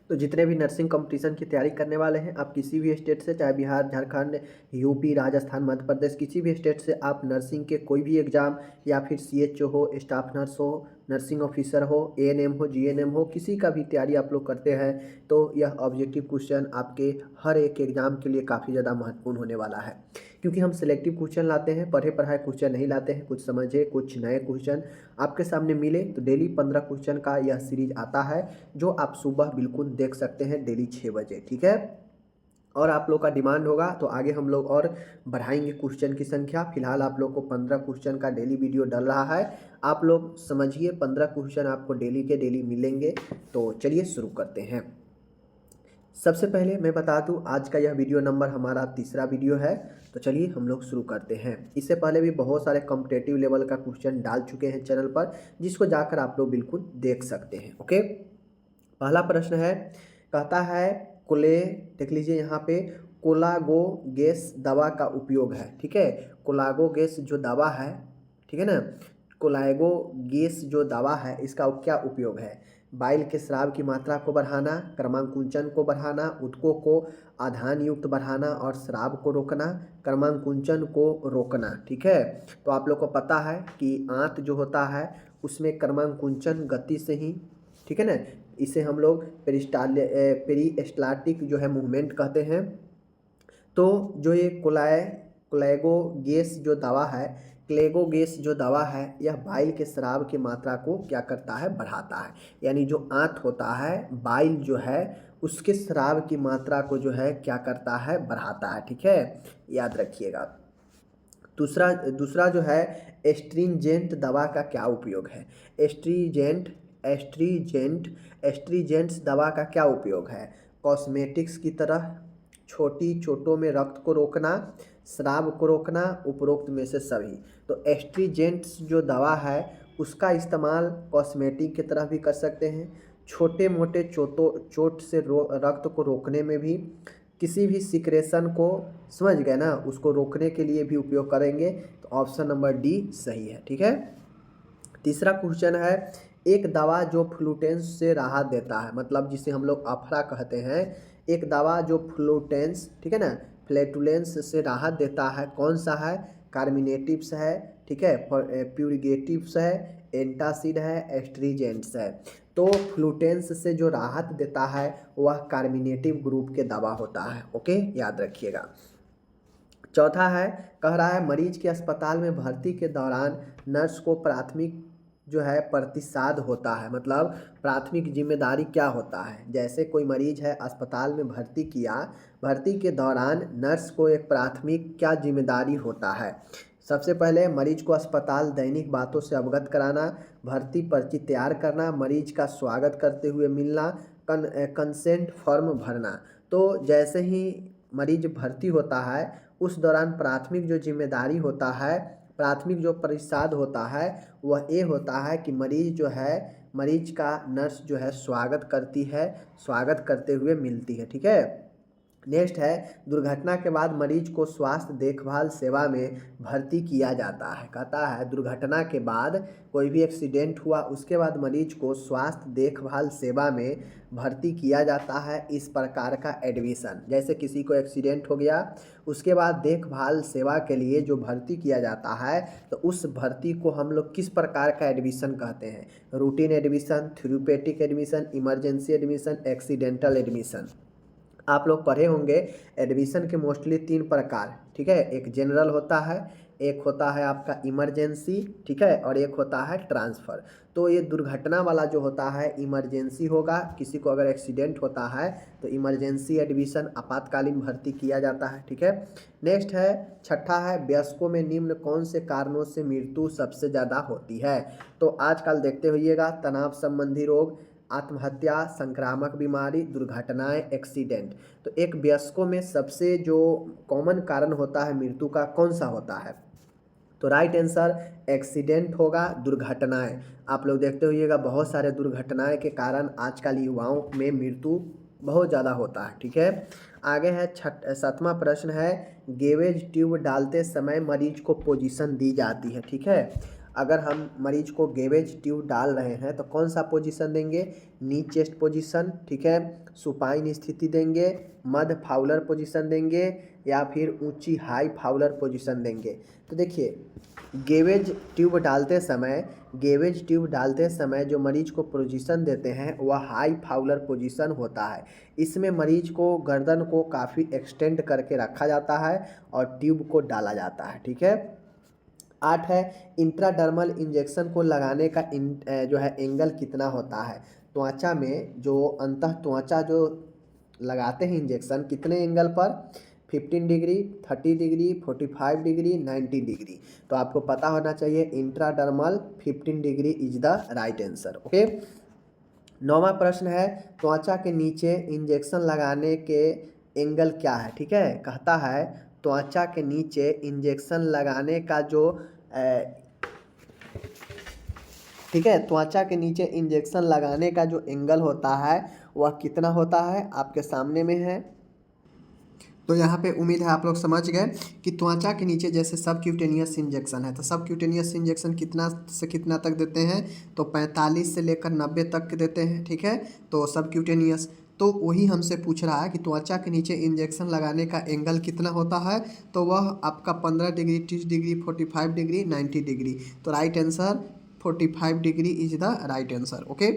तो जितने भी नर्सिंग कंपटीशन की तैयारी करने वाले हैं, आप किसी भी स्टेट से, चाहे बिहार, झारखंड, यूपी, राजस्थान, मध्य प्रदेश, किसी भी स्टेट से आप नर्सिंग के कोई भी एग्ज़ाम या फिर सीएचओ हो, स्टाफ नर्स हो, नर्सिंग ऑफिसर हो, एएनएम हो, जीएनएम हो, किसी का भी तैयारी आप लोग करते हैं तो यह ऑब्जेक्टिव क्वेश्चन आपके हर एक एग्ज़ाम के लिए काफ़ी ज़्यादा महत्वपूर्ण होने वाला है, क्योंकि हम सिलेक्टिव क्वेश्चन लाते हैं, पढ़े पढ़ाए क्वेश्चन नहीं लाते हैं। कुछ समझे, कुछ नए क्वेश्चन आपके सामने मिले तो डेली 15 क्वेश्चन का यह सीरीज आता है, जो आप सुबह बिल्कुल देख सकते हैं डेली 6 बजे, ठीक है। और आप लोग का डिमांड होगा तो आगे हम लोग और बढ़ाएंगे क्वेश्चन की संख्या। फिलहाल आप लोग को 15 क्वेश्चन का डेली वीडियो डल रहा है, आप लोग समझिए 15 क्वेश्चन आपको डेली के डेली मिलेंगे। तो चलिए शुरू करते हैं। सबसे पहले मैं बता दूं, आज का यह वीडियो नंबर हमारा तीसरा वीडियो है। तो चलिए हम लोग शुरू करते हैं। इससे पहले भी बहुत सारे कॉम्पिटेटिव लेवल का क्वेश्चन डाल चुके हैं चैनल पर, जिसको जाकर आप लोग बिल्कुल देख सकते हैं। ओके, पहला प्रश्न है, कहता है कोले, देख लीजिए यहाँ पे, कोलागो गैस दवा का उपयोग है, ठीक है। कोलागो गैस जो दवा है, ठीक है ना, कोलागो गैस जो दवा है इसका क्या उपयोग है? बाइल के स्राव की मात्रा को बढ़ाना, क्रमांकुंचन को बढ़ाना, ऊतकों को आधान युक्त बढ़ाना और स्राव को रोकना, क्रमांकुंचन को रोकना, ठीक है। तो आप लोग को पता है कि आंत जो होता है उसमें क्रमांकुंचन गति से ही, ठीक है ना, इसे हम लोग पेरिस्टाल्टिक जो है मूवमेंट कहते हैं। तो जो ये कोलेगो गैस जो दवा है, क्लेगो गैस जो दवा है, यह बाइल के स्राव की मात्रा को क्या करता है? बढ़ाता है। यानी जो आंत होता है, बाइल जो है उसके स्राव की मात्रा को जो है क्या करता है? बढ़ाता है, ठीक है, याद रखिएगा। दूसरा जो है, एस्ट्रिंजेंट दवा का क्या उपयोग है? एस्ट्रीजेंट्स दवा का क्या उपयोग है? कॉस्मेटिक्स की तरह छोटी चोटों में रक्त को रोकना, स्राव को रोकना, उपरोक्त में से सभी। तो एस्ट्रीजेंट्स जो दवा है उसका इस्तेमाल कॉस्मेटिक की तरह भी कर सकते हैं, छोटे मोटे चोट से रक्त को रोकने में भी, किसी भी सिक्रेशन को, समझ गए ना, उसको रोकने के लिए भी उपयोग करेंगे। तो ऑप्शन नंबर डी सही है, ठीक है। तीसरा क्वेश्चन है, एक दवा जो फ्लूटेंस से राहत देता है, मतलब जिसे हम लोग अफरा कहते हैं, एक दवा जो फ्लूटेंस, ठीक है ना, फ्लैटुलेंस से राहत देता है, कौन सा है? कार्मिनेटिव्स है, ठीक है, प्यूरिगेटिव्स है, एंटासिड है, एस्ट्रीजेंट्स है। तो फ्लूटेंस से जो राहत देता है वह कार्मिनेटिव ग्रुप के दवा होता है। ओके, याद रखिएगा। चौथा है, कह रहा है मरीज के अस्पताल में भर्ती के दौरान नर्स को प्राथमिक जो है प्रतिसाद होता है, मतलब प्राथमिक जिम्मेदारी क्या होता है? जैसे कोई मरीज है, अस्पताल में भर्ती किया, भर्ती के दौरान नर्स को एक प्राथमिक क्या जिम्मेदारी होता है? सबसे पहले मरीज को अस्पताल दैनिक बातों से अवगत कराना, भर्ती पर्ची तैयार करना, मरीज का स्वागत करते हुए मिलना, कंसेंट फॉर्म भरना। तो जैसे ही मरीज भर्ती होता है उस दौरान प्राथमिक जो जिम्मेदारी होता है, प्राथमिक जो प्रतिसाद होता है वह ये होता है कि मरीज जो है, मरीज का नर्स जो है स्वागत करती है, स्वागत करते हुए मिलती है, ठीक है। नेक्स्ट है, दुर्घटना के बाद मरीज को स्वास्थ्य देखभाल सेवा में भर्ती किया जाता है। कहता है दुर्घटना के बाद, कोई भी एक्सीडेंट हुआ उसके बाद मरीज को स्वास्थ्य देखभाल सेवा में भर्ती किया जाता है, इस प्रकार का एडमिशन। जैसे किसी को एक्सीडेंट हो गया, उसके बाद देखभाल सेवा के लिए जो भर्ती किया जाता है, तो उस भर्ती को हम लोग किस प्रकार का एडमिशन कहते हैं? Routine admission, theoretic admission, emergency admission, accidental admission. आप लोग पढ़े होंगे एडमिशन के मोस्टली 3 प्रकार, ठीक है। एक जनरल होता है, एक होता है आपका इमरजेंसी, ठीक है, और एक होता है ट्रांसफ़र। तो ये दुर्घटना वाला जो होता है इमरजेंसी होगा, किसी को अगर एक्सीडेंट होता है तो इमरजेंसी एडमिशन, आपातकालीन भर्ती किया जाता है, ठीक है। नेक्स्ट है, छठा है, वयस्कों में निम्न कौन से कारणों से मृत्यु सबसे ज़्यादा होती है? तो आजकल देखते होइएगा, तनाव संबंधी रोग, आत्महत्या, संक्रामक बीमारी, दुर्घटनाएं, एक्सीडेंट। तो एक वयस्कों में सबसे जो कॉमन कारण होता है मृत्यु का, कौन सा होता है? तो राइट आंसर एक्सीडेंट होगा, दुर्घटनाएं। आप लोग देखते होइएगा बहुत सारे दुर्घटनाएं के कारण आजकल युवाओं में मृत्यु बहुत ज़्यादा होता है, ठीक है। आगे है 7वां प्रश्न है, गेवेज ट्यूब डालते समय मरीज को पोजीशन दी जाती है, ठीक है। अगर हम मरीज को गेवेज ट्यूब डाल रहे हैं तो कौन सा पोजीशन देंगे, नी चेस्ट पोजीशन, ठीक है, सुपाइन स्थिति देंगे, मध्य फाउलर पोजीशन देंगे या फिर ऊंची हाई फाउलर पोजीशन देंगे। तो देखिए गेवेज ट्यूब डालते समय जो मरीज को पोजीशन देते हैं वह हाई फाउलर पोजीशन होता है। इसमें मरीज को गर्दन को काफ़ी एक्सटेंड करके रखा जाता है और ट्यूब को डाला जाता है, ठीक है। 8 है इंट्राडर्मल इंजेक्शन को लगाने का जो है एंगल कितना होता है। त्वचा में जो अंतः त्वचा जो लगाते हैं इंजेक्शन कितने एंगल पर, 15 डिग्री, 30 डिग्री, 45 डिग्री, 90 डिग्री। तो आपको पता होना चाहिए intradermal 15 degree is the right answer. Okay, 9वां प्रश्न है त्वचा के नीचे इंजेक्शन लगाने के एंगल क्या है, ठीक है। कहता है त्वचा के नीचे इंजेक्शन लगाने का जो ठीक है, त्वचा के नीचे इंजेक्शन लगाने का जो एंगल होता है वह कितना होता है, आपके सामने में है। तो यहाँ पे उम्मीद है आप लोग समझ गए कि त्वचा के नीचे जैसे सबक्यूटेनियस इंजेक्शन है तो सबक्यूटेनियस इंजेक्शन कितना से कितना तक देते हैं, तो 45 से लेकर 90 तक के देते हैं, ठीक है। तो सबक्यूटेनियस, तो वही हमसे पूछ रहा है कि त्वचा के नीचे इंजेक्शन लगाने का एंगल कितना होता है, तो वह आपका 15 डिग्री, 30 डिग्री, 45 डिग्री, 90 डिग्री। तो right answer 45 degree is the right answer. Okay,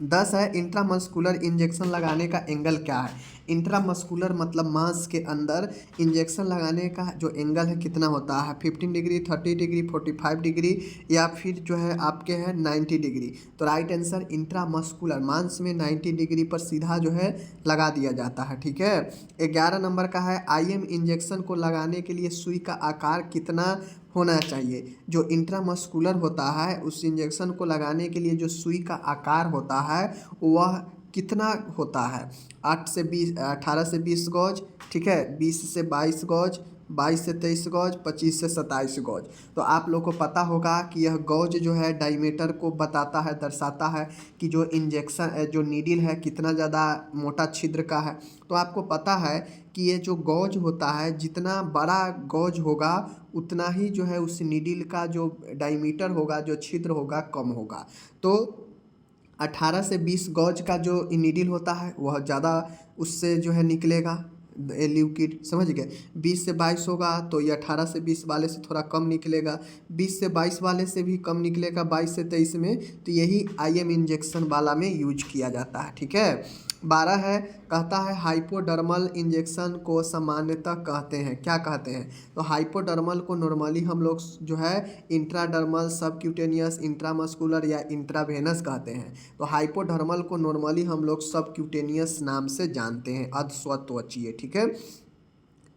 10 है इंट्रामस्कुलर इंजेक्शन लगाने का एंगल क्या है। इंट्रामस्कुलर मतलब मांस के अंदर इंजेक्शन लगाने का जो एंगल है कितना होता है, 15 डिग्री, 30 डिग्री, 45 डिग्री या फिर जो है आपके है 90 डिग्री। तो राइट आंसर इंट्रामस्कुलर, मांस में 90 डिग्री पर सीधा जो है लगा दिया जाता है, ठीक है। 11 नंबर का है आईएम इंजेक्शन को लगाने के लिए सुई का आकार कितना होना चाहिए। जो इंट्रामस्कुलर होता है उस इंजेक्शन को लगाने के लिए जो सुई का आकार होता है वह कितना होता है, 18 से 20 गज, ठीक है, 20 से 22 गज, 22 से 23 गज, 25 से 27 गज। तो आप लोग को पता होगा कि यह गज जो है डायमीटर को बताता है, दर्शाता है कि जो इंजेक्शन जो नीडल है कितना ज़्यादा मोटा छिद्र का है। तो आपको पता है कि ये जो गॉज होता है जितना बड़ा गॉज होगा उतना ही जो है उस नीडल का जो डायमीटर होगा, जो छिद्र होगा, कम होगा। तो 18 से 20 गॉज का जो नीडल होता है वह ज़्यादा उससे जो है निकलेगा लिक्विड, समझ गए। 20 से 22 होगा तो ये 18 से 20 वाले से थोड़ा कम निकलेगा, 20 से 22 वाले से भी कम निकलेगा, 22 से 23 में। तो यही आईएम इंजेक्शन वाला में यूज किया जाता है, ठीक है। 12 है कहता है हाइपोडर्मल इंजेक्शन को सामान्यतः कहते हैं, क्या कहते हैं। तो हाइपोडर्मल को नॉर्मली हम लोग जो है इंट्राडर्मल, सबक्यूटेनियस, इंट्रामस्कुलर या इंट्रावेनस कहते हैं। तो हाइपोडर्मल को नॉर्मली हम लोग सबक्यूटेनियस नाम से जानते हैं, अधस्वत्वचीय, ठीक है।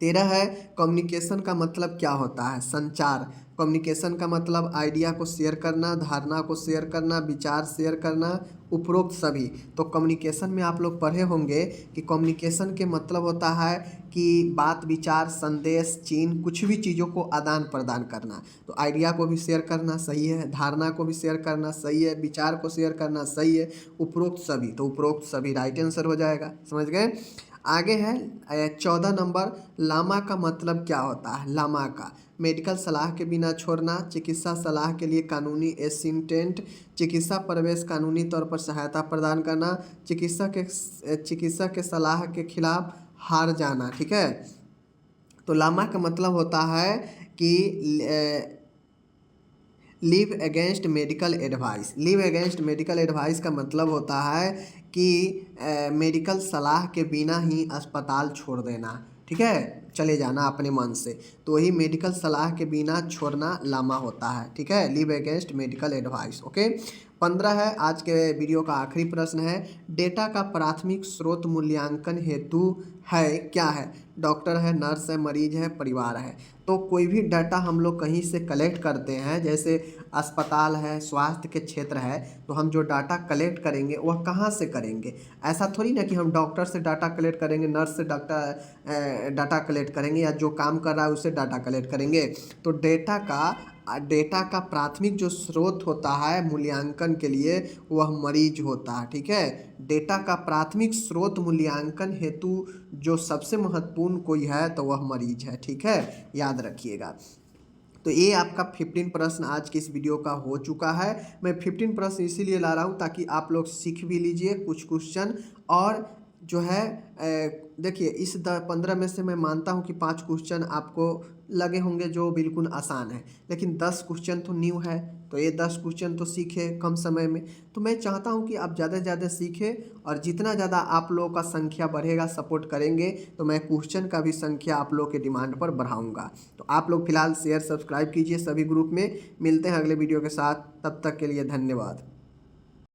13 है कम्युनिकेशन का मतलब क्या होता है, संचार। कम्युनिकेशन का मतलब आइडिया को शेयर करना, धारणा को शेयर करना, विचार शेयर करना, उपरोक्त सभी। तो कम्युनिकेशन में आप लोग पढ़े होंगे कि कम्युनिकेशन के मतलब होता है कि बात, विचार, संदेश, चिन्ह, कुछ भी चीज़ों को आदान प्रदान करना। तो आइडिया को भी शेयर करना सही है, धारणा को भी शेयर करना सही है, विचार को शेयर करना सही है, उपरोक्त सभी। तो उपरोक्त सभी राइट आंसर हो जाएगा, समझ गए। आगे है 14 नंबर, लामा का मतलब क्या होता है। लामा का मेडिकल सलाह के बिना छोड़ना, चिकित्सा सलाह के लिए कानूनी एसिस्टेंट, चिकित्सा प्रवेश, कानूनी तौर पर सहायता प्रदान करना, चिकित्सक के सलाह के खिलाफ हार जाना, ठीक है। तो लामा का मतलब होता है कि live against medical advice. Live against medical advice का मतलब होता है कि मेडिकल सलाह के बिना ही अस्पताल छोड़ देना, ठीक है, चले जाना अपने मन से। तो वही मेडिकल सलाह के बिना छोड़ना लामा होता है, ठीक है, live against medical advice. Okay, 15 है आज के वीडियो का आखिरी प्रश्न है, डेटा का प्राथमिक स्रोत मूल्यांकन हेतु है, क्या है। डॉक्टर है, नर्स है, मरीज है, परिवार है। तो कोई भी डाटा हम लोग कहीं से कलेक्ट करते हैं, जैसे अस्पताल है, स्वास्थ्य के क्षेत्र है, तो हम जो डाटा कलेक्ट करेंगे वह कहाँ से करेंगे। ऐसा थोड़ी ना कि हम डॉक्टर से डाटा कलेक्ट करेंगे, नर्स से डाटा कलेक्ट करेंगे या जो काम कर रहा है उससे डाटा कलेक्ट करेंगे। तो डेटा का प्राथमिक जो स्रोत होता है मूल्यांकन के लिए वह मरीज होता है, ठीक है। डेटा का प्राथमिक स्रोत मूल्यांकन हेतु जो सबसे महत्वपूर्ण कोई है तो वह मरीज है, ठीक है, याद रखिएगा। तो ये आपका 15 प्रश्न आज के इस वीडियो का हो चुका है। मैं 15 प्रश्न इसीलिए ला रहा हूँ ताकि आप लोग सीख भी लीजिए कुछ क्वेश्चन। और जो है देखिए इस 15 में से मैं मानता हूँ कि 5 क्वेश्चन आपको लगे होंगे जो बिल्कुल आसान है, लेकिन 10 क्वेश्चन तो न्यू है, तो ये 10 क्वेश्चन तो सीखे कम समय में। तो मैं चाहता हूँ कि आप ज़्यादा से ज़्यादा सीखें, और जितना ज़्यादा आप लोगों का संख्या बढ़ेगा, सपोर्ट करेंगे, तो मैं क्वेश्चन का भी संख्या आप लोग के डिमांड पर बढ़ाऊँगा। तो आप लोग फिलहाल शेयर सब्सक्राइब कीजिए सभी ग्रुप में। मिलते हैं अगले वीडियो के साथ, तब तक के लिए धन्यवाद।